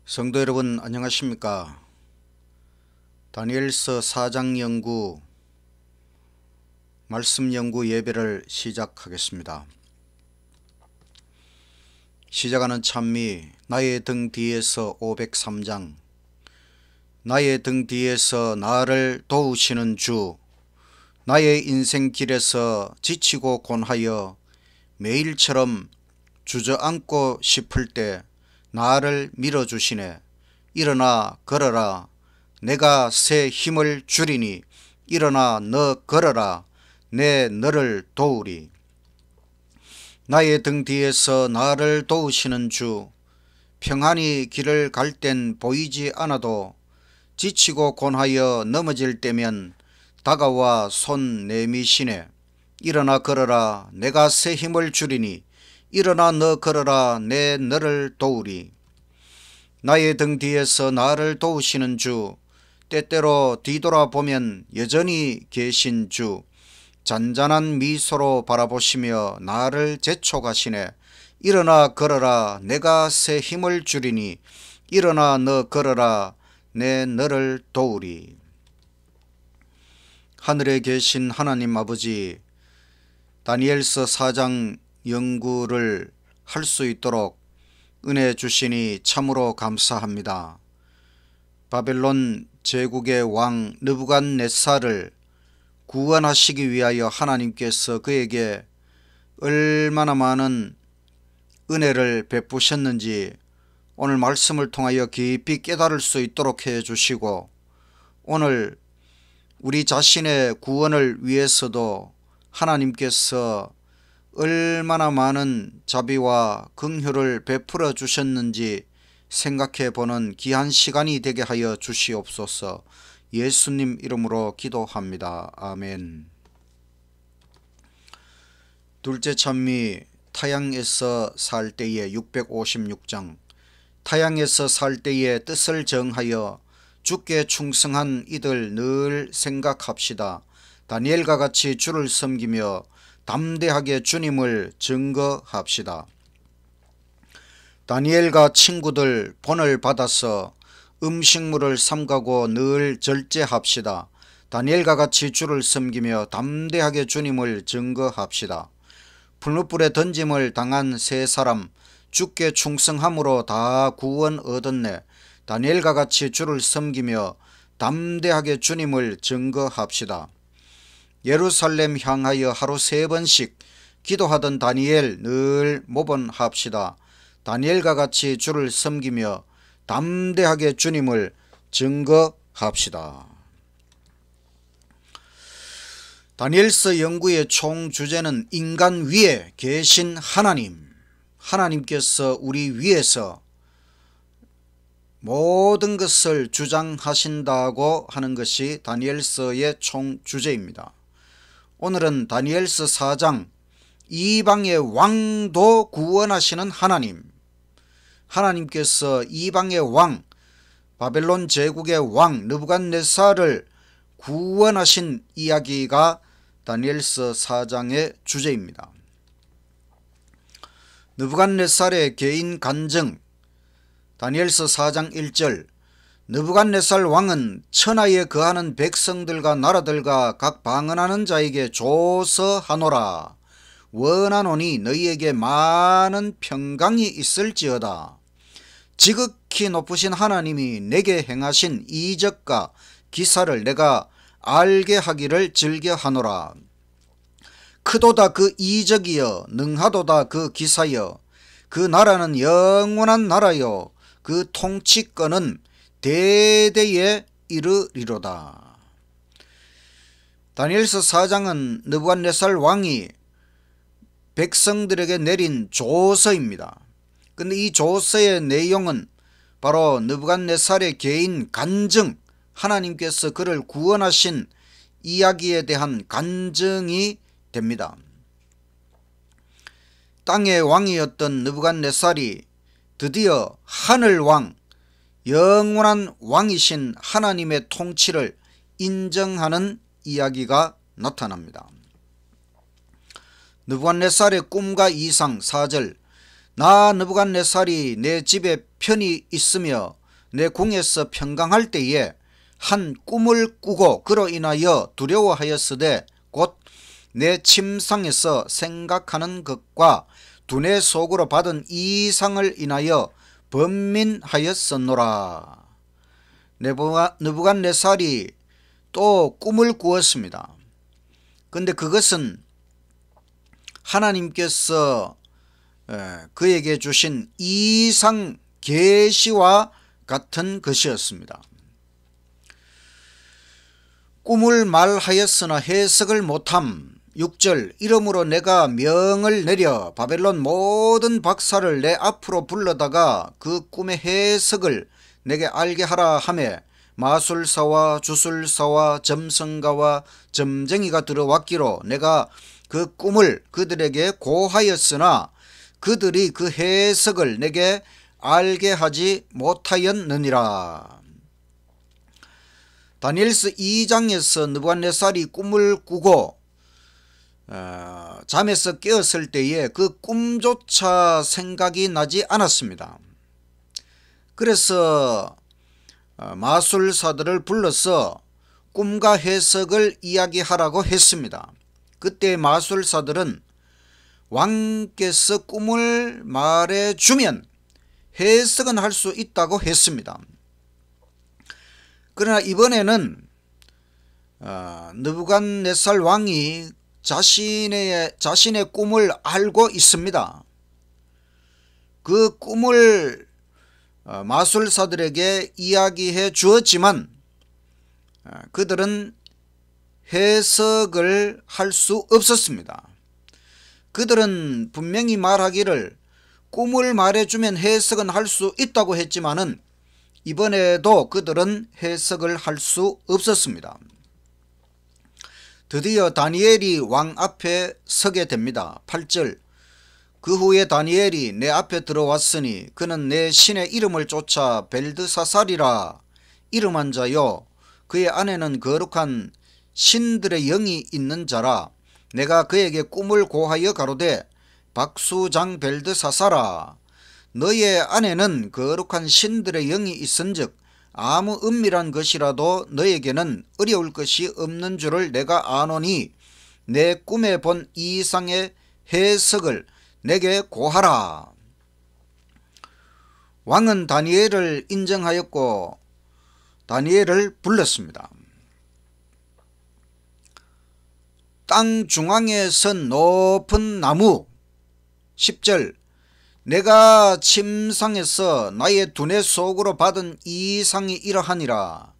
성도 여러분 안녕하십니까? 다니엘서 4장 연구 말씀 연구 예배를 시작하겠습니다. 시작하는 찬미 나의 등 뒤에서 503장. 나의 등 뒤에서 나를 도우시는 주, 나의 인생 길에서 지치고 곤하여 매일처럼 주저앉고 싶을 때 나를 밀어주시네. 일어나 걸어라, 내가 새 힘을 주리니. 일어나 너 걸어라, 내 너를 도우리. 나의 등 뒤에서 나를 도우시는 주, 평안히 길을 갈 땐 보이지 않아도 지치고 곤하여 넘어질 때면 다가와 손 내미시네. 일어나 걸어라, 내가 새 힘을 주리니. 일어나 너 걸어라, 내 너를 도우리. 나의 등 뒤에서 나를 도우시는 주, 때때로 뒤돌아보면 여전히 계신 주, 잔잔한 미소로 바라보시며 나를 재촉하시네. 일어나 걸어라, 내가 새 힘을 주리니. 일어나 너 걸어라, 내 너를 도우리. 하늘에 계신 하나님 아버지, 다니엘서 4장 연구를 할 수 있도록 은혜 주시니 참으로 감사합니다. 바벨론 제국의 왕 느부갓네살을 구원하시기 위하여 하나님께서 그에게 얼마나 많은 은혜를 베푸셨는지 오늘 말씀을 통하여 깊이 깨달을 수 있도록 해주시고, 오늘 우리 자신의 구원을 위해서도 하나님께서 얼마나 많은 자비와 긍휼을 베풀어 주셨는지 생각해 보는 귀한 시간이 되게 하여 주시옵소서. 예수님 이름으로 기도합니다. 아멘. 둘째 찬미 타향에서 살 때에 656장. 타향에서 살 때에 뜻을 정하여 주께 충성한 이들 늘 생각합시다. 다니엘과 같이 주를 섬기며 담대하게 주님을 증거합시다. 다니엘과 친구들 본을 받아서 음식물을 삼가고 늘 절제합시다. 다니엘과 같이 주를 섬기며 담대하게 주님을 증거합시다. 풀무불에 던짐을 당한 세 사람, 주께 충성함으로 다 구원 얻었네. 다니엘과 같이 주를 섬기며 담대하게 주님을 증거합시다. 예루살렘 향하여 하루 3번씩 기도하던 다니엘 늘 모본합시다. 다니엘과 같이 주를 섬기며 담대하게 주님을 증거합시다. 다니엘서 연구의 총 주제는 인간 위에 계신 하나님, 하나님께서 우리 위에서 모든 것을 주장하신다고 하는 것이 다니엘서의 총 주제입니다. 오늘은 다니엘서 4장 이방의 왕도 구원하시는 하나님, 하나님께서 이방의 왕 바벨론 제국의 왕 느부갓네살을 구원하신 이야기가 다니엘서 4장의 주제입니다. 느부갓네살의 개인 간증. 다니엘서 4장 1절. 느부갓네살 왕은 천하에 거하는 백성들과 나라들과 각 방언하는 자에게 조서하노라. 원하노니 너희에게 많은 평강이 있을지어다. 지극히 높으신 하나님이 내게 행하신 이적과 기사를 내가 알게 하기를 즐겨하노라. 크도다 그 이적이여, 능하도다 그 기사여. 그 나라는 영원한 나라여, 그 통치권은 대대에 이르리로다. 다니엘서 4장은 느부갓네살 왕이 백성들에게 내린 조서입니다. 근데 이 조서의 내용은 바로 느부갓네살의 개인 간증, 하나님께서 그를 구원하신 이야기에 대한 간증이 됩니다. 땅의 왕이었던 느부갓네살이 드디어 하늘왕, 영원한 왕이신 하나님의 통치를 인정하는 이야기가 나타납니다. 느부갓네살의 꿈과 이상 4절. 나 느부갓네살이 내 집에 편히 있으며 내 궁에서 평강할 때에 한 꿈을 꾸고 그로 인하여 두려워하였으되 곧 내 침상에서 생각하는 것과 두뇌 속으로 받은 이상을 인하여 번민하였었노라. 느부갓네살이 또 꿈을 꾸었습니다. 그런데 그것은 하나님께서 그에게 주신 이상 계시와 같은 것이었습니다. 꿈을 말하였으나 해석을 못함. 6절 이러므로 내가 명을 내려 바벨론 모든 박사를 내 앞으로 불러다가 그 꿈의 해석을 내게 알게 하라 하매 마술사와 주술사와 점성가와 점쟁이가 들어왔기로 내가 그 꿈을 그들에게 고하였으나 그들이 그 해석을 내게 알게 하지 못하였느니라. 다니엘서 2장에서 느부갓네살이 꿈을 꾸고 잠에서 깨었을 때에 그 꿈조차 생각이 나지 않았습니다. 그래서 마술사들을 불러서 꿈과 해석을 이야기하라고 했습니다. 그때 마술사들은 왕께서 꿈을 말해주면 해석은 할 수 있다고 했습니다. 그러나 이번에는 느부갓네살 왕이 자신의 꿈을 알고 있습니다. 그 꿈을 마술사들에게 이야기해 주었지만 그들은 해석을 할 수 없었습니다. 그들은 분명히 말하기를 꿈을 말해주면 해석은 할 수 있다고 했지만은 이번에도 그들은 해석을 할 수 없었습니다. 드디어 다니엘이 왕 앞에 서게 됩니다. 8절 그 후에 다니엘이 내 앞에 들어왔으니 그는 내 신의 이름을 쫓아 벨드사살이라 이름한 자요 그의 안에는 거룩한 신들의 영이 있는 자라. 내가 그에게 꿈을 고하여 가로되 박수장 벨드사살아 너의 안에는 거룩한 신들의 영이 있은즉 아무 은밀한 것이라도 너에게는 어려울 것이 없는 줄을 내가 아노니 내 꿈에 본 이상의 해석을 내게 고하라. 왕은 다니엘을 인정하였고 다니엘을 불렀습니다. 땅 중앙에 선 높은 나무. 10절 내가 침상에서 나의 두뇌 속으로 받은 이상이 이러하니라.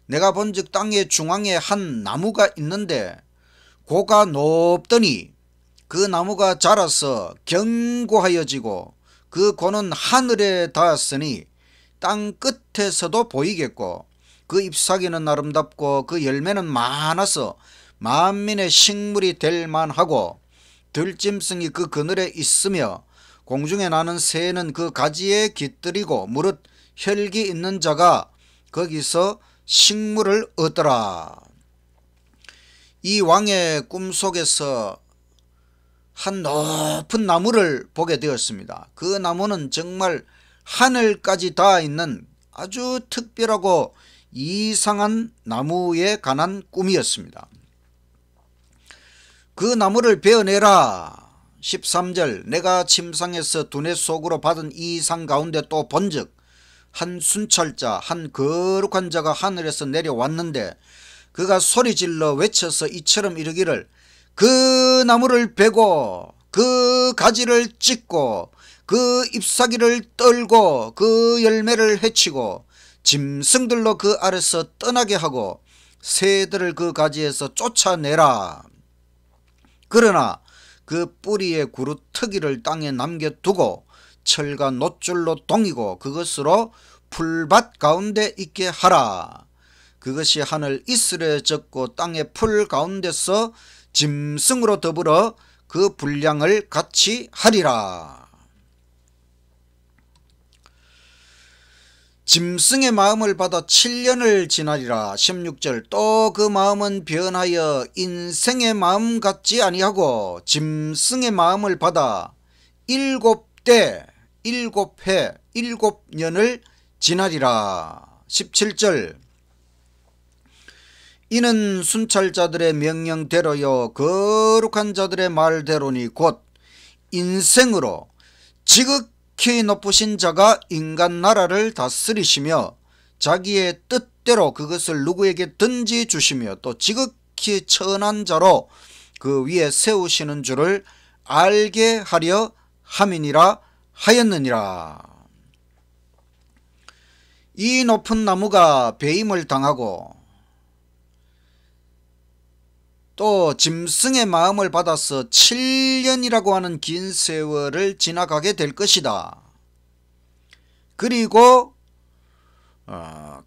내가 본즉 땅의 중앙에 한 나무가 있는데 고가 높더니 그 나무가 자라서 견고하여지고 그 고는 하늘에 닿았으니 땅 끝에서도 보이겠고 그 잎사귀는 아름답고 그 열매는 많아서 만민의 식물이 될 만하고 들짐승이 그 그늘에 있으며 공중에 나는 새는 그 가지에 깃들이고 무릇 혈기 있는 자가 거기서 식물을 얻더라. 이 왕의 꿈속에서 한 높은 나무를 보게 되었습니다. 그 나무는 정말 하늘까지 닿아 있는 아주 특별하고 이상한 나무에 관한 꿈이었습니다. 그 나무를 베어내라. 13절 내가 침상에서 두뇌 속으로 받은 이상 가운데 또 본즉 한 순찰자 한 거룩한 자가 하늘에서 내려왔는데 그가 소리질러 외쳐서 이처럼 이르기를 그 나무를 베고 그 가지를 찢고 그 잎사귀를 떨고 그 열매를 해치고 짐승들로 그 아래서 떠나게 하고 새들을 그 가지에서 쫓아내라. 그러나 그 뿌리의 구루터기를 땅에 남겨두고 철과 놋줄로 동이고 그것으로 풀밭 가운데 있게 하라. 그것이 하늘 이슬에 젖고 땅의 풀 가운데서 짐승으로 더불어 그 분량을 같이 하리라. 짐승의 마음을 받아 7년을 지나리라. 16절 또 그 마음은 변하여 인생의 마음 같지 아니하고 짐승의 마음을 받아 7대 7해 7년을 지나리라. 17절 이는 순찰자들의 명령대로요 거룩한 자들의 말대로니 곧 인생으로 지극히 높으신 자가 인간 나라를 다스리시며 자기의 뜻대로 그것을 누구에게든지 주시며 또 지극히 천한 자로 그 위에 세우시는 줄을 알게 하려 함이니라 하였느니라. 이 높은 나무가 배임을 당하고 또 짐승의 마음을 받아서 7년이라고 하는 긴 세월을 지나가게 될 것이다. 그리고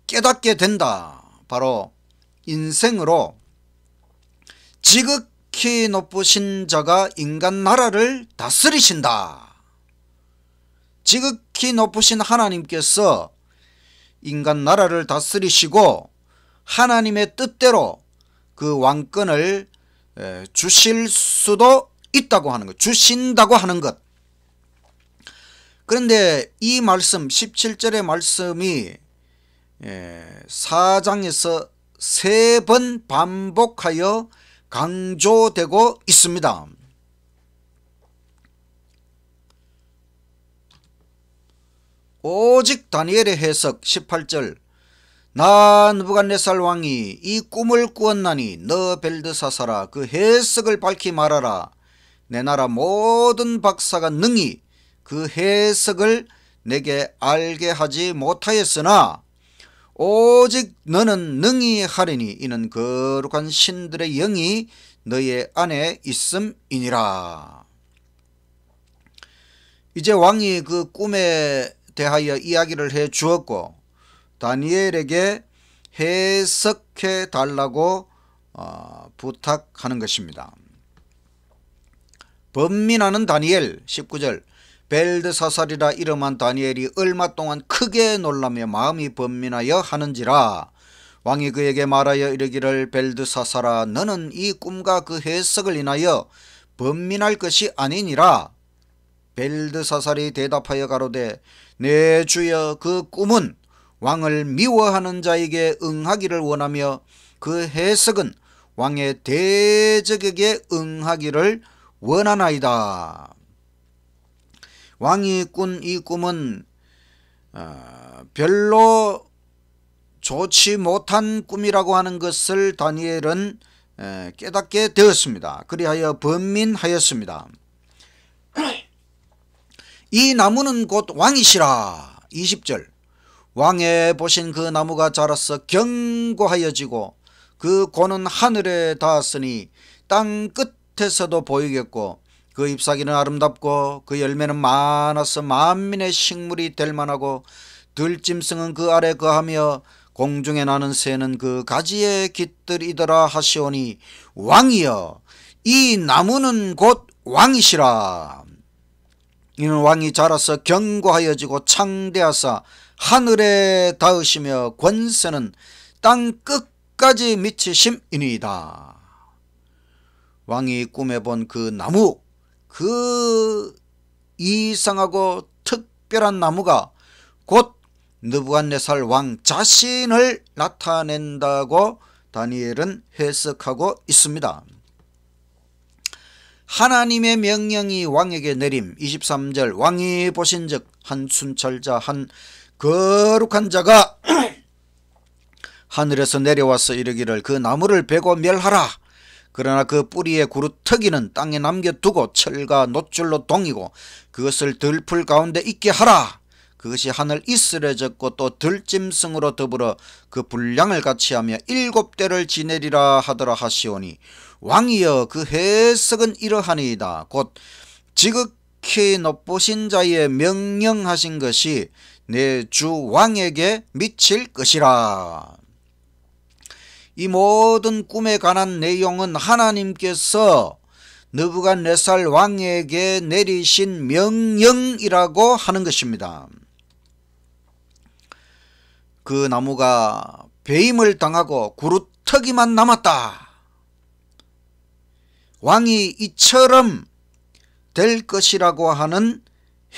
깨닫게 된다. 바로 인생으로 지극히 높으신 자가 인간 나라를 다스리신다. 지극히 높으신 하나님께서 인간 나라를 다스리시고 하나님의 뜻대로 그 왕권을 주실 수도 있다고 하는 것, 주신다고 하는 것. 그런데 이 말씀 17절의 말씀이 4장에서 3번 반복하여 강조되고 있습니다. 오직 다니엘의 해석 18절 나 느부갓네살 왕이 이 꿈을 꾸었나니 너 벨드사사라 그 해석을 밝히 말하라. 내 나라 모든 박사가 능히 그 해석을 내게 알게 하지 못하였으나 오직 너는 능히 하리니 이는 거룩한 신들의 영이 너의 안에 있음이니라. 이제 왕이 그 꿈에 대하여 이야기를 해 주었고 다니엘에게 해석해 달라고 부탁하는 것입니다. 번민하는 다니엘 19절 벨드사살이라 이름한 다니엘이 얼마 동안 크게 놀라며 마음이 번민하여 하는지라. 왕이 그에게 말하여 이르기를 벨드사살아 너는 이 꿈과 그 해석을 인하여 번민할 것이 아니니라. 벨드사살이 대답하여 가로되 내 주여 그 꿈은 왕을 미워하는 자에게 응하기를 원하며 그 해석은 왕의 대적에게 응하기를 원하나이다. 왕이 꾼 이 꿈은 별로 좋지 못한 꿈이라고 하는 것을 다니엘은 깨닫게 되었습니다. 그리하여 번민하였습니다. 이 나무는 곧 왕이시라. 20절 왕의 보신 그 나무가 자라서 견고하여지고 그 고는 하늘에 닿았으니 땅 끝에서도 보이겠고 그 잎사귀는 아름답고 그 열매는 많아서 만민의 식물이 될 만하고 들짐승은 그 아래 거하며 공중에 나는 새는 그 가지에 깃들이더라 하시오니 왕이여 이 나무는 곧 왕이시라. 이는 왕이 자라서 견고하여지고 창대하사 하늘에 닿으시며 권세는 땅 끝까지 미치심이니이다. 왕이 꿈에 본 그 나무, 그 이상하고 특별한 나무가 곧 느부갓네살 왕 자신을 나타낸다고 다니엘은 해석하고 있습니다. 하나님의 명령이 왕에게 내림 23절 왕이 보신즉 한 순찰자 한 거룩한 자가 하늘에서 내려와서 이르기를 그 나무를 베고 멸하라. 그러나 그 뿌리의 구루터기는 땅에 남겨두고 철과 놋줄로 동이고 그것을 들풀 가운데 있게 하라. 그것이 하늘 이슬에 젖고 또 들짐승으로 더불어 그 분량을 같이 하며 7대를 지내리라 하더라 하시오니 왕이여 그 해석은 이러하니이다. 곧 지극히 높으신 자의 명령하신 것이 내 주 왕에게 미칠 것이라. 이 모든 꿈에 관한 내용은 하나님께서 느부갓네살 왕에게 내리신 명령이라고 하는 것입니다. 그 나무가 배임을 당하고 구루터기만 남았다. 왕이 이처럼 될 것이라고 하는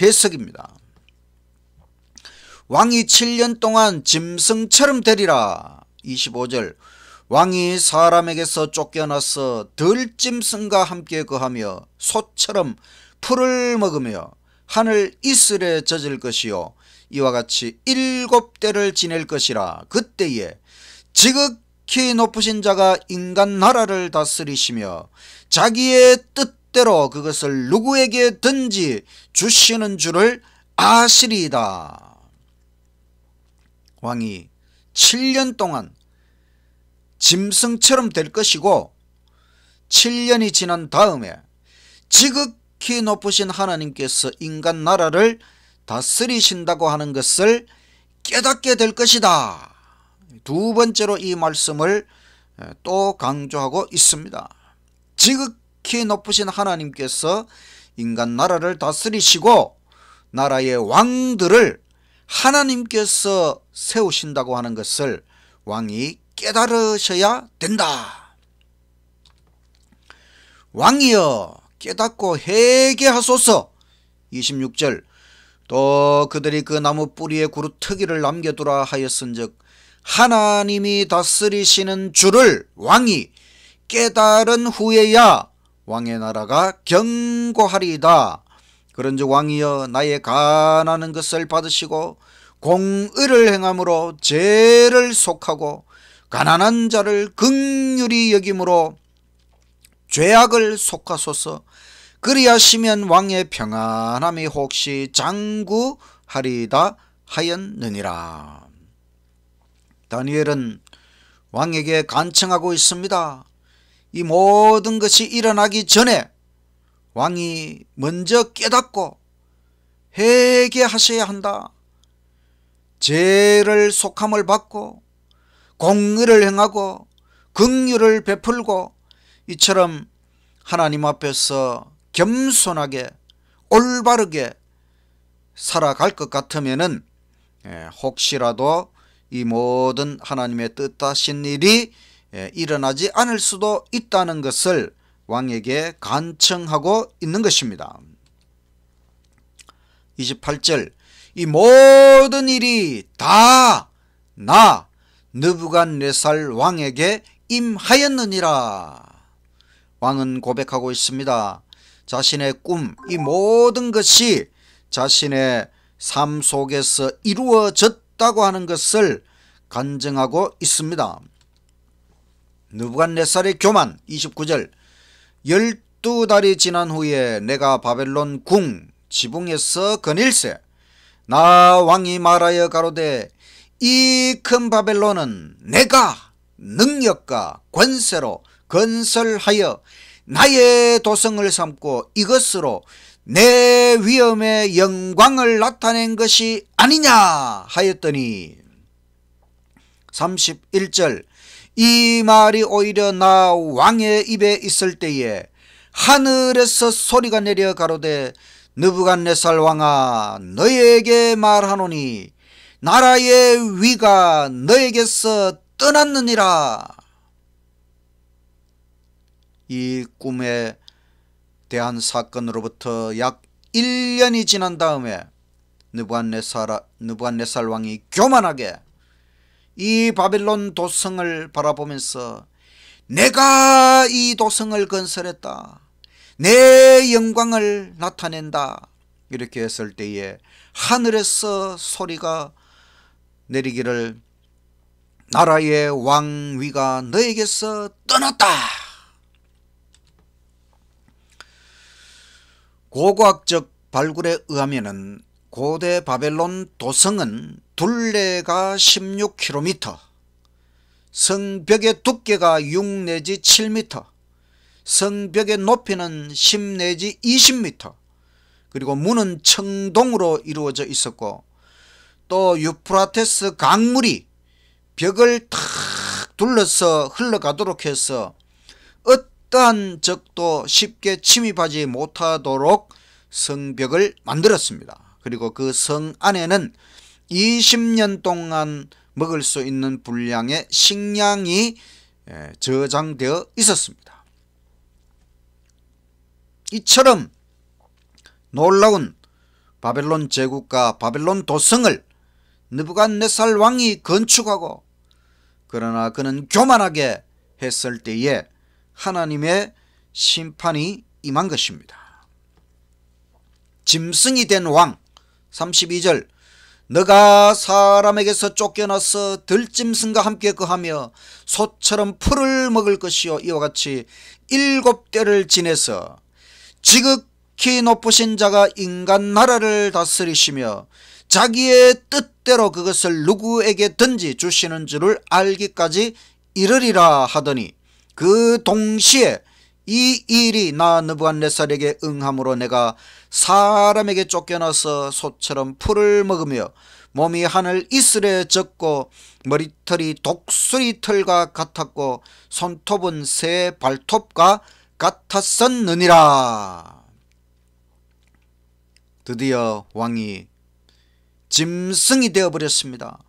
해석입니다. 왕이 7년 동안 짐승처럼 되리라. 25절 왕이 사람에게서 쫓겨나서 들짐승과 함께 거하며 소처럼 풀을 먹으며 하늘 이슬에 젖을 것이요 이와 같이 7대를 지낼 것이라. 그때에 지극히 높으신 자가 인간 나라를 다스리시며 자기의 뜻대로 그것을 누구에게든지 주시는 줄을 아시리이다. 왕이 7년 동안 짐승처럼 될 것이고 7년이 지난 다음에 지극히 높으신 하나님께서 인간 나라를 다스리신다고 하는 것을 깨닫게 될 것이다. 두 번째로 이 말씀을 또 강조하고 있습니다. 지극히 높으신 하나님께서 인간 나라를 다스리시고 나라의 왕들을 하나님께서 세우신다고 하는 것을 왕이 깨달으셔야 된다. 왕이여 깨닫고 회개하소서. 26절 또 그들이 그 나무 뿌리에 구루터기를 남겨두라 하였은즉 하나님이 다스리시는 줄을 왕이 깨달은 후에야 왕의 나라가 견고하리이다. 그런즉 왕이여 나의 가난한 것을 받으시고 공의를 행함으로 죄를 속하고 가난한 자를 긍휼히 여김으로 죄악을 속하소서. 그리하시면 왕의 평안함이 혹시 장구하리이다 하였느니라. 다니엘은 왕에게 간청하고 있습니다. 이 모든 것이 일어나기 전에 왕이 먼저 깨닫고 회개하셔야 한다. 죄를 속함을 받고 공의를 행하고 긍휼을 베풀고 이처럼 하나님 앞에서 겸손하게 올바르게 살아갈 것 같으면은 혹시라도 이 모든 하나님의 뜻하신 일이 일어나지 않을 수도 있다는 것을 왕에게 간청하고 있는 것입니다. 28절 이 모든 일이 다 나 느부갓네살 왕에게 임하였느니라. 왕은 고백하고 있습니다. 자신의 꿈, 이 모든 것이 자신의 삶 속에서 이루어졌다고 하는 것을 간증하고 있습니다. 느부갓네살의 교만. 29절 12달이 지난 후에 내가 바벨론 궁 지붕에서 거닐세 나 왕이 말하여 가로되 이 큰 바벨론은 내가 능력과 권세로 건설하여 나의 도성을 삼고 이것으로 내 위엄의 영광을 나타낸 것이 아니냐 하였더니 31절 이 말이 오히려 나 왕의 입에 있을 때에 하늘에서 소리가 내려 가로되 느부갓네살 왕아 너에게 말하노니 나라의 위가 너에게서 떠났느니라. 이 꿈에 대한 사건으로부터 약 1년이 지난 다음에 느부갓네살 왕이 교만하게 이 바벨론 도성을 바라보면서 내가 이 도성을 건설했다. 내 영광을 나타낸다. 이렇게 했을 때에 하늘에서 소리가 내리기를 나라의 왕위가 너에게서 떠났다. 고고학적 발굴에 의하면 고대 바벨론 도성은 둘레가 16km, 성벽의 두께가 6 내지 7m, 성벽의 높이는 10 내지 20m, 그리고 문은 청동으로 이루어져 있었고 또 유프라테스 강물이 벽을 탁 둘러서 흘러가도록 해서 어떠한 적도 쉽게 침입하지 못하도록 성벽을 만들었습니다. 그리고 그 성 안에는 20년 동안 먹을 수 있는 분량의 식량이 저장되어 있었습니다. 이처럼 놀라운 바벨론 제국과 바벨론 도성을 느부갓네살 왕이 건축하고, 그러나 그는 교만하게 했을 때에 하나님의 심판이 임한 것입니다. 짐승이 된 왕. 32절, 너가 사람에게서 쫓겨나서 들짐승과 함께 거하며 소처럼 풀을 먹을 것이요, 이와 같이 7대를 지내서 지극히 높으신 자가 인간 나라를 다스리시며 자기의 뜻대로 그것을 누구에게든지 주시는 줄을 알기까지 이르리라 하더니, 그 동시에 이 일이 나 느부갓네살에게 응함으로 내가 사람에게 쫓겨나서 소처럼 풀을 먹으며 몸이 하늘 이슬에 젖고 머리털이 독수리 털과 같았고 손톱은 새 발톱과 같았었느니라. 드디어 왕이 짐승이 되어버렸습니다.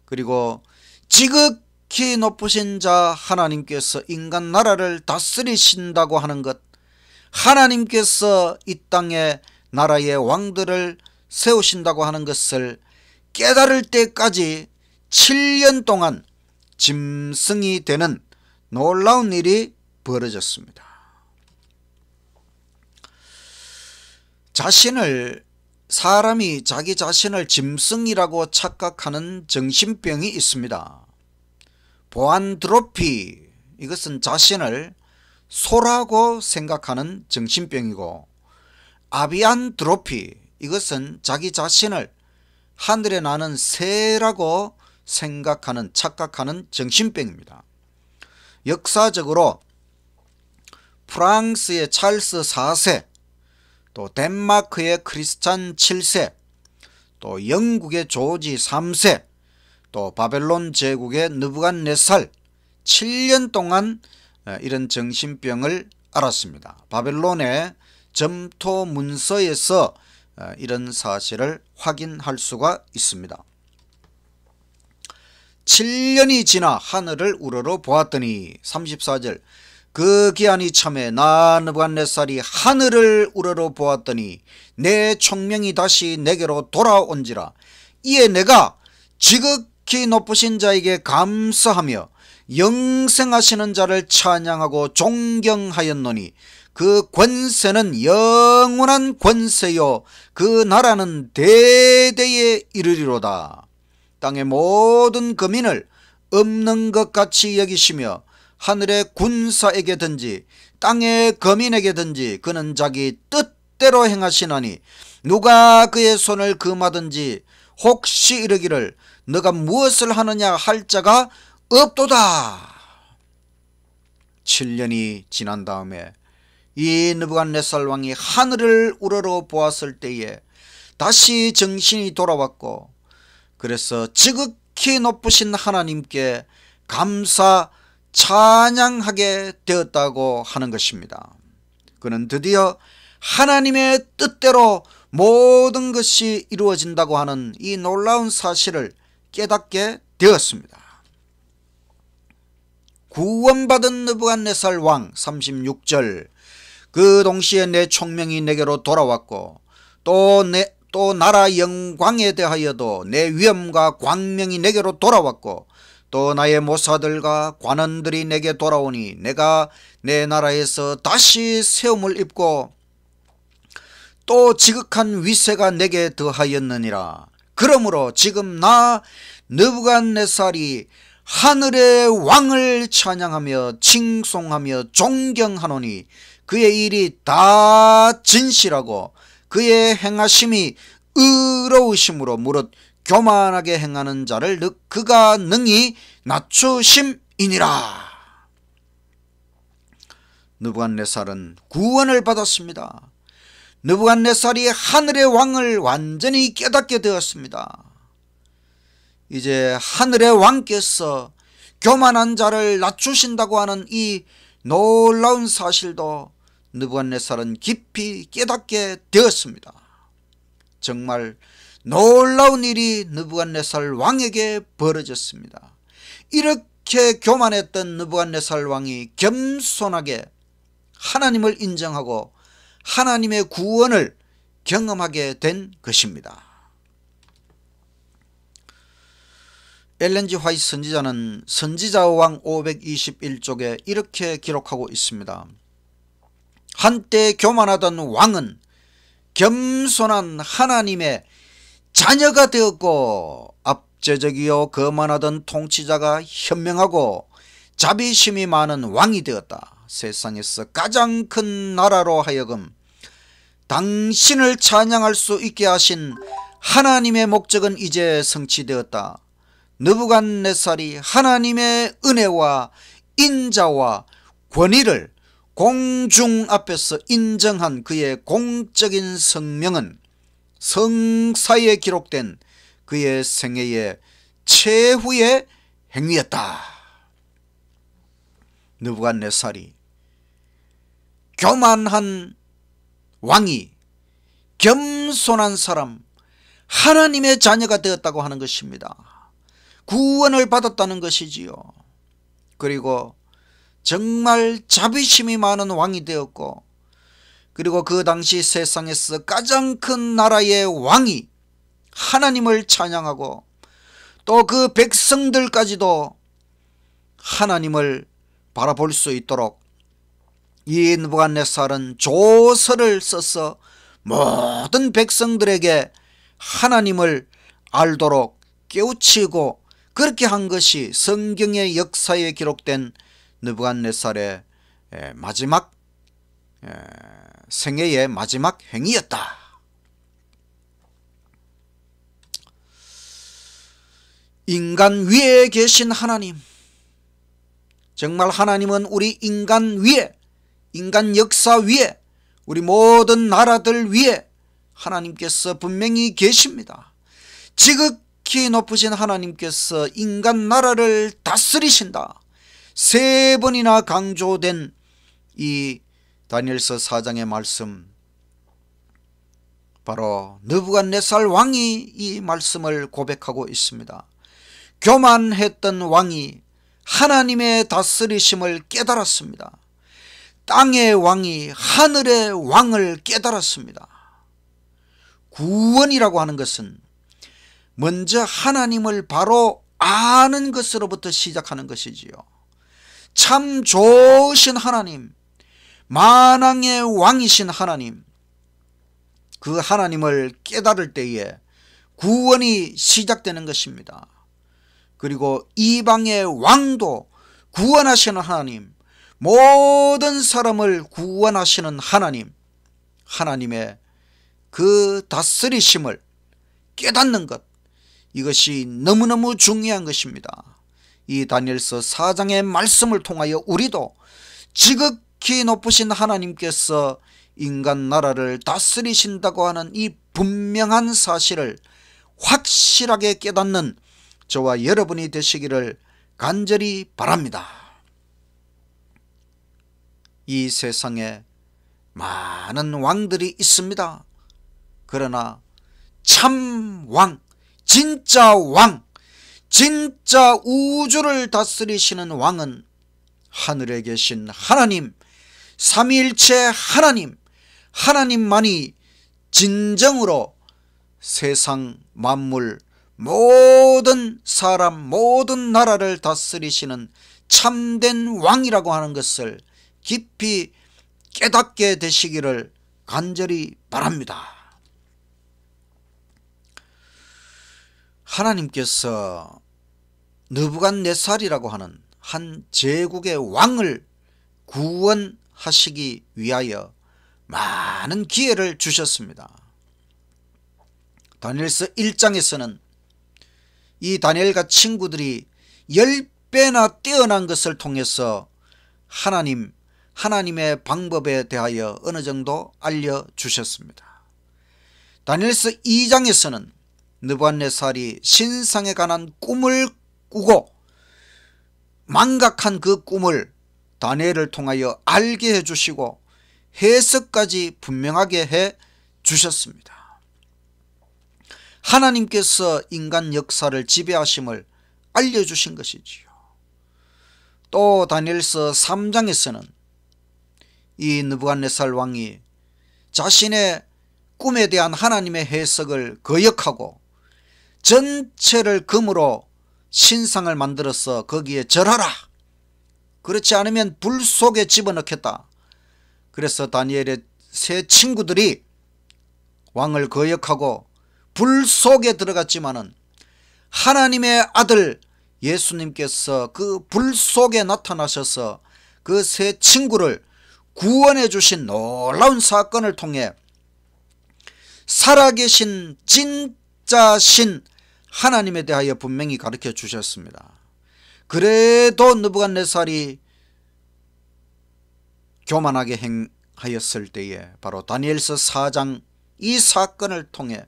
그리고 지극히 높으신 자 하나님께서 인간 나라를 다스리신다고 하는 것, 하나님께서 이 땅에 나라의 왕들을 세우신다고 하는 것을 깨달을 때까지 7년 동안 짐승이 되는 놀라운 일이 벌어졌습니다. 사람이 자기 자신을 짐승이라고 착각하는 정신병이 있습니다. 보안드로피, 이것은 자신을 소라고 생각하는 정신병이고, 아비안드로피, 이것은 자기 자신을 하늘에 나는 새라고 생각하는, 착각하는 정신병입니다. 역사적으로 프랑스의 찰스 4세, 또 덴마크의 크리스찬 7세, 또 영국의 조지 3세, 또 바벨론 제국의 느부갓네살 7년 동안 이런 정신병을 앓았습니다. 바벨론의 점토 문서에서 이런 사실을 확인할 수가 있습니다. 7년이 지나 하늘을 우러러 보았더니, 34절, 그 기한이 참에 나 느부갓네살이 하늘을 우러러 보았더니 내 총명이 다시 내게로 돌아온지라. 이에 내가 지극히 높으신 자에게 감사하며 영생하시는 자를 찬양하고 존경하였노니 그 권세는 영원한 권세요 그 나라는 대대에 이르리로다. 땅의 모든 거민을 없는 것 같이 여기시며 하늘의 군사에게든지 땅의 거민에게든지 그는 자기 뜻대로 행하시나니 누가 그의 손을 금하든지 혹시 이르기를 너가 무엇을 하느냐 할 자가 없도다. 7년이 지난 다음에 이 느부갓네살 왕이 하늘을 우러러 보았을 때에 다시 정신이 돌아왔고, 그래서 지극히 높으신 하나님께 감사 찬양하게 되었다고 하는 것입니다. 그는 드디어 하나님의 뜻대로 모든 것이 이루어진다고 하는 이 놀라운 사실을 깨닫게 되었습니다. 구원받은 느부갓네살 왕. 36절, 그 동시에 내 총명이 내게로 돌아왔고 또 나라 영광에 대하여도 내 위엄과 광명이 내게로 돌아왔고 또 나의 모사들과 관원들이 내게 돌아오니 내가 내 나라에서 다시 세움을 입고 또 지극한 위세가 내게 더하였느니라. 그러므로 지금 나 느부갓네살이 하늘의 왕을 찬양하며 칭송하며 존경하노니 그의 일이 다 진실하고 그의 행하심이 의로우심으로 무릇 교만하게 행하는 자를 그가 능히 낮추심이니라. 느부갓네살은 구원을 받았습니다. 느부갓네살이 하늘의 왕을 완전히 깨닫게 되었습니다. 이제 하늘의 왕께서 교만한 자를 낮추신다고 하는 이 놀라운 사실도 느부갓네살은 깊이 깨닫게 되었습니다. 정말 놀라운 일이 느부갓네살 왕에게 벌어졌습니다. 이렇게 교만했던 느부갓네살 왕이 겸손하게 하나님을 인정하고 하나님의 구원을 경험하게 된 것입니다. 엘렌 지 화이트 선지자는 선지자의 왕 521쪽에 이렇게 기록하고 있습니다. 한때 교만하던 왕은 겸손한 하나님의 자녀가 되었고, 압제적이요 거만하던 통치자가 현명하고 자비심이 많은 왕이 되었다. 세상에서 가장 큰 나라로 하여금 당신을 찬양할 수 있게 하신 하나님의 목적은 이제 성취되었다. 느부갓네살이 하나님의 은혜와 인자와 권위를 공중 앞에서 인정한 그의 공적인 성명은 성사에 기록된 그의 생애의 최후의 행위였다. 느부갓네살이 교만한 왕이 겸손한 사람, 하나님의 자녀가 되었다고 하는 것입니다. 구원을 받았다는 것이지요. 그리고 정말 자비심이 많은 왕이 되었고, 그리고 그 당시 세상에서 가장 큰 나라의 왕이 하나님을 찬양하고 또 그 백성들까지도 하나님을 바라볼 수 있도록 이 느부갓네살은 조서를 써서 모든 백성들에게 하나님을 알도록 깨우치고 그렇게 한 것이 성경의 역사에 기록된 느부갓네살의 마지막 생애의 마지막 행위였다. 인간 위에 계신 하나님, 정말 하나님은 우리 인간 위에, 인간 역사 위에, 우리 모든 나라들 위에 하나님께서 분명히 계십니다. 지극히 높으신 하나님께서 인간 나라를 다스리신다. 3번이나 강조된 이 다니엘서 4장의 말씀, 바로 느부갓네살 왕이 이 말씀을 고백하고 있습니다. 교만했던 왕이 하나님의 다스리심을 깨달았습니다. 땅의 왕이 하늘의 왕을 깨달았습니다. 구원이라고 하는 것은 먼저 하나님을 바로 아는 것으로부터 시작하는 것이지요. 참 좋으신 하나님, 만왕의 왕이신 하나님, 그 하나님을 깨달을 때에 구원이 시작되는 것입니다. 그리고 이방의 왕도 구원하시는 하나님, 모든 사람을 구원하시는 하나님, 하나님의 그 다스리심을 깨닫는 것, 이것이 너무너무 중요한 것입니다. 이 다니엘서 4장의 말씀을 통하여 우리도 지극히 높으신 하나님께서 인간 나라를 다스리신다고 하는 이 분명한 사실을 확실하게 깨닫는 저와 여러분이 되시기를 간절히 바랍니다. 이 세상에 많은 왕들이 있습니다. 그러나 참 왕, 진짜 왕, 진짜 우주를 다스리시는 왕은 하늘에 계신 하나님, 삼위일체 하나님, 하나님만이 진정으로 세상 만물, 모든 사람, 모든 나라를 다스리시는 참된 왕이라고 하는 것을 깊이 깨닫게 되시기를 간절히 바랍니다. 하나님께서 느부갓네살이라고 하는 한 제국의 왕을 구원하시기 위하여 많은 기회를 주셨습니다. 다니엘서 1장에서는 이 다니엘과 친구들이 10배나 뛰어난 것을 통해서 하나님의 방법에 대하여 어느 정도 알려주셨습니다. 다니엘서 2장에서는 느부갓네살이 신상에 관한 꿈을 꾸고 망각한 그 꿈을 다니엘을 통하여 알게 해주시고 해석까지 분명하게 해주셨습니다. 하나님께서 인간 역사를 지배하심을 알려주신 것이지요. 또 다니엘서 3장에서는 이 느부갓네살 왕이 자신의 꿈에 대한 하나님의 해석을 거역하고 전체를 금으로 신상을 만들어서 거기에 절하라. 그렇지 않으면 불 속에 집어넣겠다. 그래서 다니엘의 세 친구들이 왕을 거역하고 불 속에 들어갔지만은 하나님의 아들 예수님께서 그 불 속에 나타나셔서 그 세 친구를 구원해 주신 놀라운 사건을 통해 살아계신 진짜 신 하나님에 대하여 분명히 가르쳐 주셨습니다. 그래도 느부갓네살이 교만하게 행하였을 때에 바로 다니엘서 4장 이 사건을 통해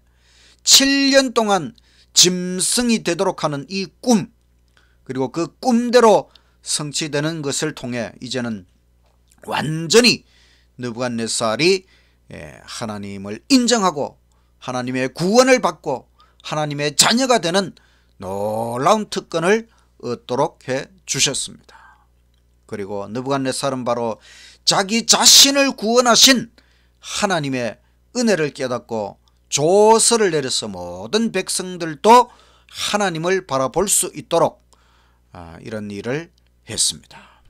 7년 동안 짐승이 되도록 하는 이 꿈, 그리고 그 꿈대로 성취되는 것을 통해 이제는 완전히 느부갓네살이 하나님을 인정하고 하나님의 구원을 받고 하나님의 자녀가 되는 놀라운 특권을 얻도록 해 주셨습니다. 그리고 느부갓네살은 바로 자기 자신을 구원하신 하나님의 은혜를 깨닫고 조서를 내려서 모든 백성들도 하나님을 바라볼 수 있도록 이런 일을 했습니다.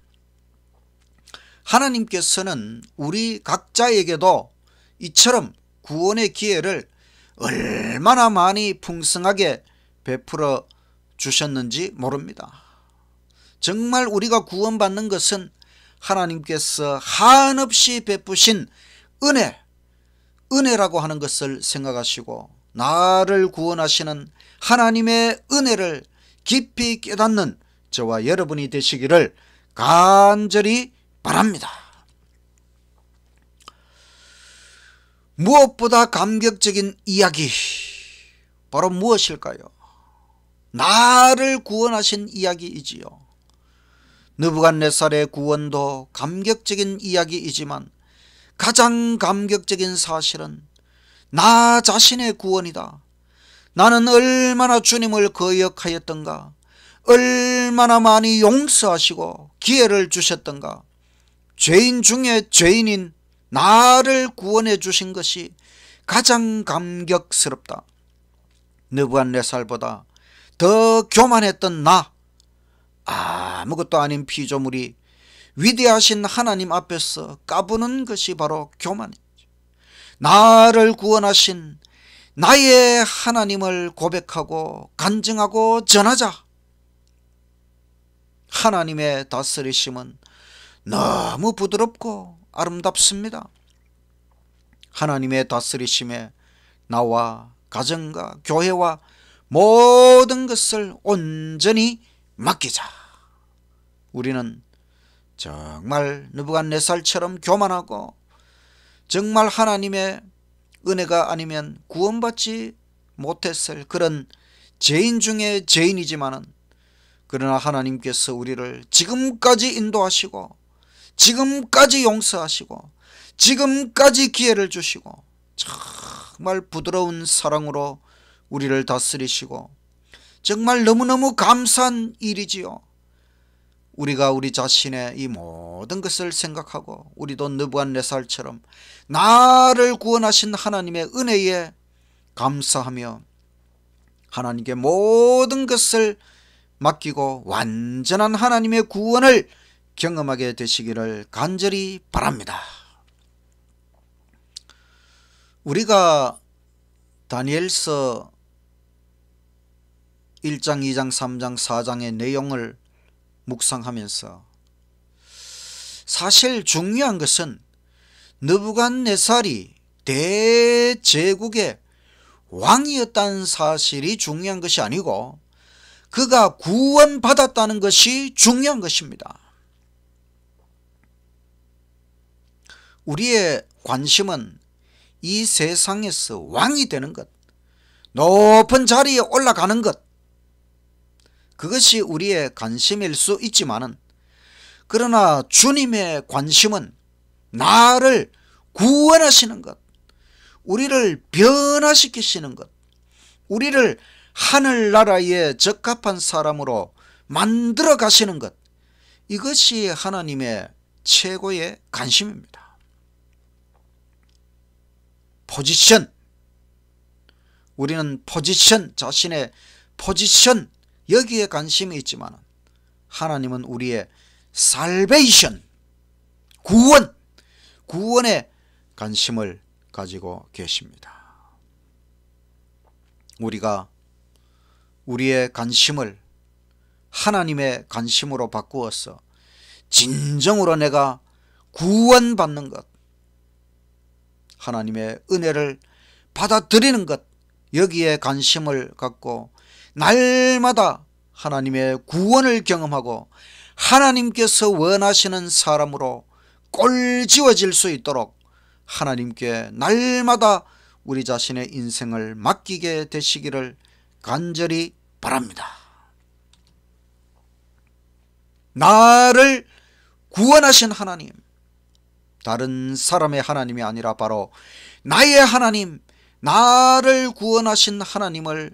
하나님께서는 우리 각자에게도 이처럼 구원의 기회를 얼마나 많이 풍성하게 베풀어 주셨는지 모릅니다. 정말 우리가 구원받는 것은 하나님께서 한없이 베푸신 은혜라고 하는 것을 생각하시고 나를 구원하시는 하나님의 은혜를 깊이 깨닫는 저와 여러분이 되시기를 간절히 바랍니다. 무엇보다 감격적인 이야기 바로 무엇일까요? 나를 구원하신 이야기이지요. 느부갓네살의 구원도 감격적인 이야기이지만 가장 감격적인 사실은 나 자신의 구원이다. 나는 얼마나 주님을 거역하였던가, 얼마나 많이 용서하시고 기회를 주셨던가, 죄인 중에 죄인인 나를 구원해 주신 것이 가장 감격스럽다. 느부갓네살보다 더 교만했던 나, 아무것도 아닌 피조물이 위대하신 하나님 앞에서 까부는 것이 바로 교만이죠. 나를 구원하신 나의 하나님을 고백하고 간증하고 전하자. 하나님의 다스리심은 너무 부드럽고 아름답습니다. 하나님의 다스리심에 나와 가정과 교회와 모든 것을 온전히 맡기자. 우리는 정말 느부갓네살처럼 교만하고 정말 하나님의 은혜가 아니면 구원받지 못했을 그런 죄인 중에 죄인이지만은, 그러나 하나님께서 우리를 지금까지 인도하시고 지금까지 용서하시고 지금까지 기회를 주시고 정말 부드러운 사랑으로 우리를 다스리시고 정말 너무너무 감사한 일이지요. 우리가 우리 자신의 이 모든 것을 생각하고 우리도 느부갓네살처럼 나를 구원하신 하나님의 은혜에 감사하며 하나님께 모든 것을 맡기고 완전한 하나님의 구원을 경험하게 되시기를 간절히 바랍니다. 우리가 다니엘서 1장, 2장, 3장, 4장의 내용을 묵상하면서 사실 중요한 것은 느부갓네살이 대제국의 왕이었다는 사실이 중요한 것이 아니고 그가 구원받았다는 것이 중요한 것입니다. 우리의 관심은 이 세상에서 왕이 되는 것, 높은 자리에 올라가는 것, 그것이 우리의 관심일 수 있지만은, 그러나 주님의 관심은 나를 구원하시는 것, 우리를 변화시키시는 것, 우리를 하늘나라에 적합한 사람으로 만들어 가시는 것, 이것이 하나님의 최고의 관심입니다. 포지션, 우리는 포지션, 자신의 포지션, 여기에 관심이 있지만 하나님은 우리의 살베이션, 구원에 관심을 가지고 계십니다. 우리가 우리의 관심을 하나님의 관심으로 바꾸어서 진정으로 내가 구원받는 것, 하나님의 은혜를 받아들이는 것, 여기에 관심을 갖고 날마다 하나님의 구원을 경험하고 하나님께서 원하시는 사람으로 꼴지워질 수 있도록 하나님께 날마다 우리 자신의 인생을 맡기게 되시기를 간절히 바랍니다. 나를 구원하신 하나님, 다른 사람의 하나님이 아니라 바로 나의 하나님, 나를 구원하신 하나님을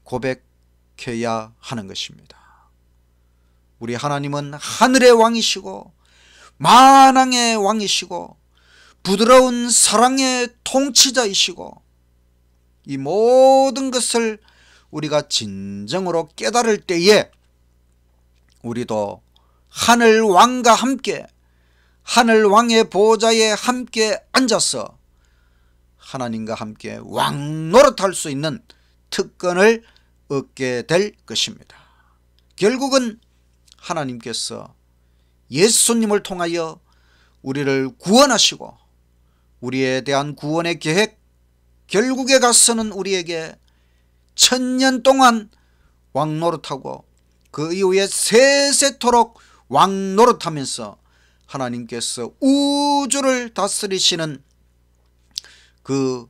고백해야 하는 것입니다. 우리 하나님은 하늘의 왕이시고 만왕의 왕이시고 부드러운 사랑의 통치자이시고, 이 모든 것을 우리가 진정으로 깨달을 때에 우리도 하늘 왕과 함께 하늘 왕의 보좌에 함께 앉아서 하나님과 함께 왕 노릇할 수 있는 특권을 얻게 될 것입니다. 결국은 하나님께서 예수님을 통하여 우리를 구원하시고 우리에 대한 구원의 계획, 결국에 가서는 우리에게 1000년 동안 왕노릇하고 그 이후에 세세토록 왕노릇하면서 하나님께서 우주를 다스리시는 그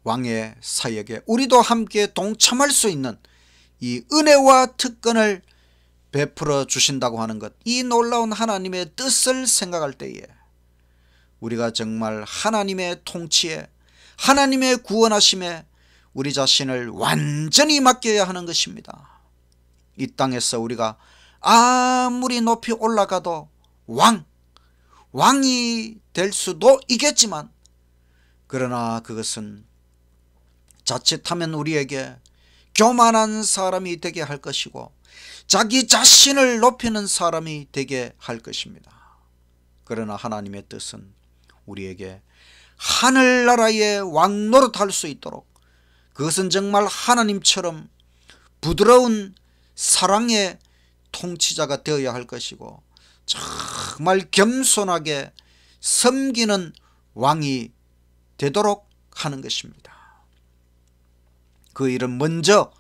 왕의 사역에 우리도 함께 동참할 수 있는 이 은혜와 특권을 베풀어 주신다고 하는 것, 이 놀라운 하나님의 뜻을 생각할 때에 우리가 정말 하나님의 통치에, 하나님의 구원하심에 우리 자신을 완전히 맡겨야 하는 것입니다. 이 땅에서 우리가 아무리 높이 올라가도 왕이 될 수도 있겠지만, 그러나 그것은 자칫하면 우리에게 교만한 사람이 되게 할 것이고 자기 자신을 높이는 사람이 되게 할 것입니다. 그러나 하나님의 뜻은 우리에게 하늘나라의 왕노릇할 수 있도록, 그것은 정말 하나님처럼 부드러운 사랑의 통치자가 되어야 할 것이고 정말 겸손하게 섬기는 왕이 되도록 하는 것입니다. 그 일은 먼저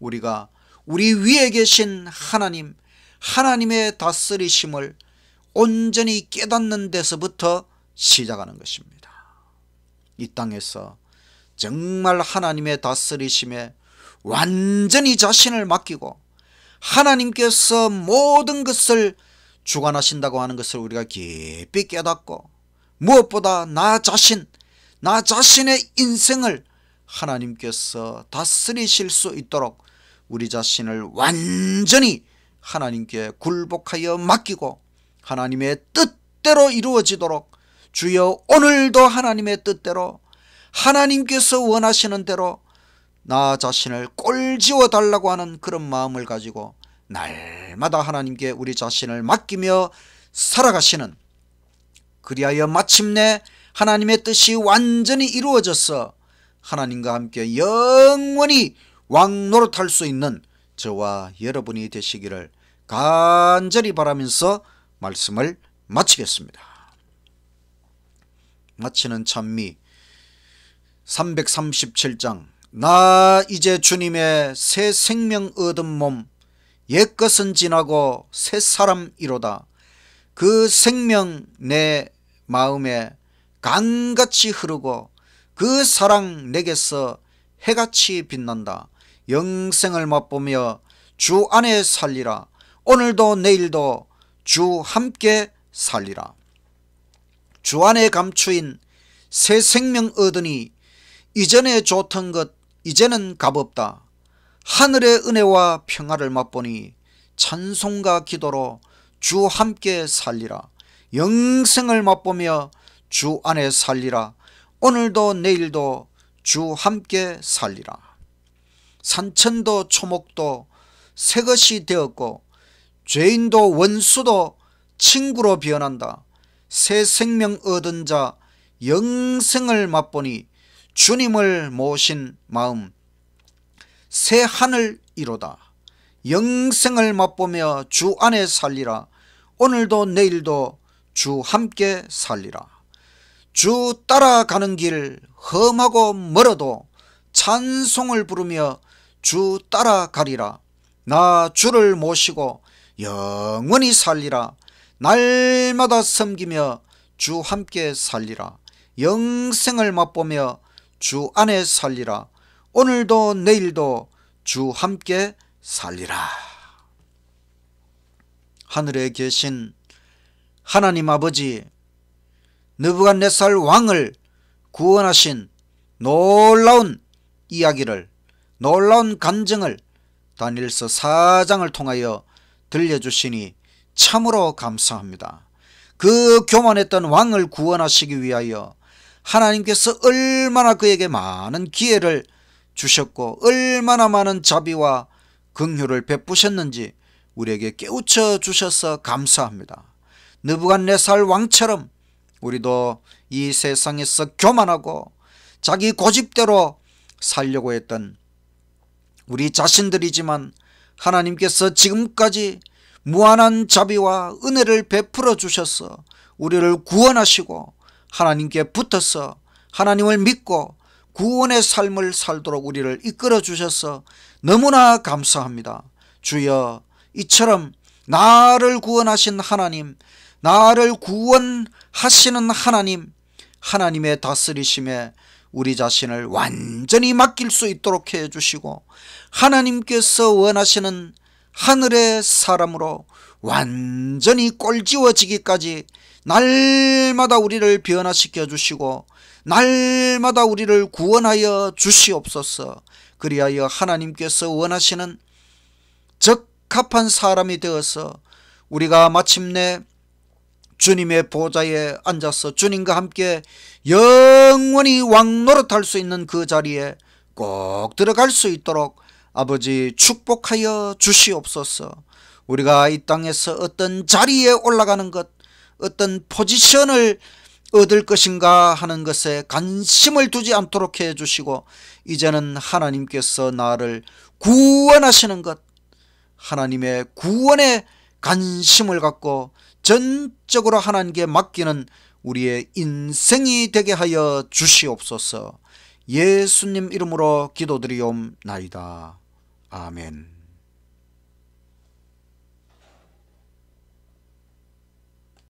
우리가 우리 위에 계신 하나님, 하나님의 다스리심을 온전히 깨닫는 데서부터 시작하는 것입니다. 이 땅에서 정말 하나님의 다스리심에 완전히 자신을 맡기고 하나님께서 모든 것을 주관하신다고 하는 것을 우리가 깊이 깨닫고, 무엇보다 나 자신의 인생을 하나님께서 다스리실 수 있도록 우리 자신을 완전히 하나님께 굴복하여 맡기고 하나님의 뜻대로 이루어지도록, 주여 오늘도 하나님의 뜻대로 하나님께서 원하시는 대로 나 자신을 꼴지워 달라고 하는 그런 마음을 가지고 날마다 하나님께 우리 자신을 맡기며 살아가시는, 그리하여 마침내 하나님의 뜻이 완전히 이루어져서 하나님과 함께 영원히 왕노릇할 수 있는 저와 여러분이 되시기를 간절히 바라면서 말씀을 마치겠습니다. 마치는 찬미 337장. 나 이제 주님의 새 생명 얻은 몸, 옛것은 지나고 새 사람이로다. 그 생명 내 마음에 강같이 흐르고 그 사랑 내게서 해같이 빛난다. 영생을 맛보며 주 안에 살리라. 오늘도 내일도 주 함께 살리라. 주 안에 감추인 새 생명 얻으니 이전에 좋던 것 이제는 값없다. 하늘의 은혜와 평화를 맛보니 찬송과 기도로 주 함께 살리라. 영생을 맛보며 주 안에 살리라. 오늘도 내일도 주 함께 살리라. 산천도 초목도 새 것이 되었고 죄인도 원수도 친구로 변한다. 새 생명 얻은 자 영생을 맛보니 주님을 모신 마음 새 하늘이로다. 영생을 맛보며 주 안에 살리라. 오늘도 내일도 주 함께 살리라. 주 따라가는 길 험하고 멀어도 찬송을 부르며 주 따라가리라. 나 주를 모시고 영원히 살리라. 날마다 섬기며 주 함께 살리라. 영생을 맛보며 주 안에 살리라. 오늘도 내일도 주 함께 살리라. 하늘에 계신 하나님 아버지, 느부갓네살 왕을 구원하신 놀라운 이야기를, 놀라운 간증을 다니엘서 4장을 통하여 들려주시니 참으로 감사합니다. 그 교만했던 왕을 구원하시기 위하여 하나님께서 얼마나 그에게 많은 기회를 주셨고 얼마나 많은 자비와 긍휼을 베푸셨는지 우리에게 깨우쳐 주셔서 감사합니다. 느부갓네살 왕처럼 우리도 이 세상에서 교만하고 자기 고집대로 살려고 했던 우리 자신들이지만 하나님께서 지금까지 무한한 자비와 은혜를 베풀어 주셔서 우리를 구원하시고 하나님께 붙어서 하나님을 믿고 구원의 삶을 살도록 우리를 이끌어 주셔서 너무나 감사합니다. 주여, 이처럼 나를 구원하신 하나님, 나를 구원하시는 하나님, 하나님의 다스리심에 우리 자신을 완전히 맡길 수 있도록 해주시고 하나님께서 원하시는 하늘의 사람으로 완전히 꼴지워지기까지 날마다 우리를 변화시켜 주시고 날마다 우리를 구원하여 주시옵소서. 그리하여 하나님께서 원하시는 적합한 사람이 되어서 우리가 마침내 주님의 보좌에 앉아서 주님과 함께 영원히 왕노릇할 수 있는 그 자리에 꼭 들어갈 수 있도록 아버지 축복하여 주시옵소서. 우리가 이 땅에서 어떤 자리에 올라가는 것, 어떤 포지션을 얻을 것인가 하는 것에 관심을 두지 않도록 해주시고 이제는 하나님께서 나를 구원하시는 것, 하나님의 구원에 관심을 갖고 전적으로 하나님께 맡기는 우리의 인생이 되게 하여 주시옵소서. 예수님 이름으로 기도드리옵나이다. 아멘.